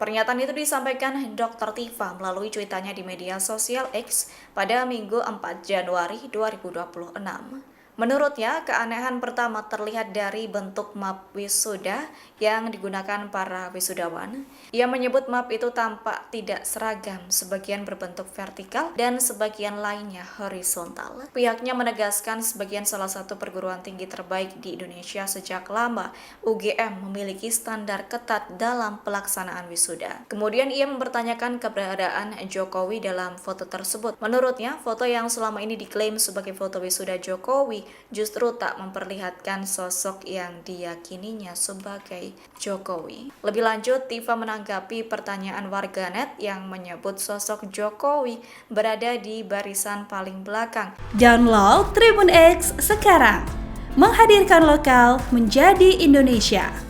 Pernyataan itu disampaikan Dr. Tifa melalui cuitannya di media sosial X pada Minggu 4 Januari 2026. Menurutnya, keanehan pertama terlihat dari bentuk map wisuda yang digunakan para wisudawan. Ia menyebut map itu tampak tidak seragam, sebagian berbentuk vertikal dan sebagian lainnya horizontal. Pihaknya menegaskan sebagian salah satu perguruan tinggi terbaik di Indonesia sejak lama, UGM, memiliki standar ketat dalam pelaksanaan wisuda. Kemudian ia mempertanyakan keberadaan Jokowi dalam foto tersebut. Menurutnya, foto yang selama ini diklaim sebagai foto wisuda Jokowi justru tak memperlihatkan sosok yang diyakininya sebagai Jokowi. Lebih lanjut, Tifa menanggapi pertanyaan warganet yang menyebut sosok Jokowi berada di barisan paling belakang. Download Tribun X sekarang, menghadirkan lokal menjadi Indonesia.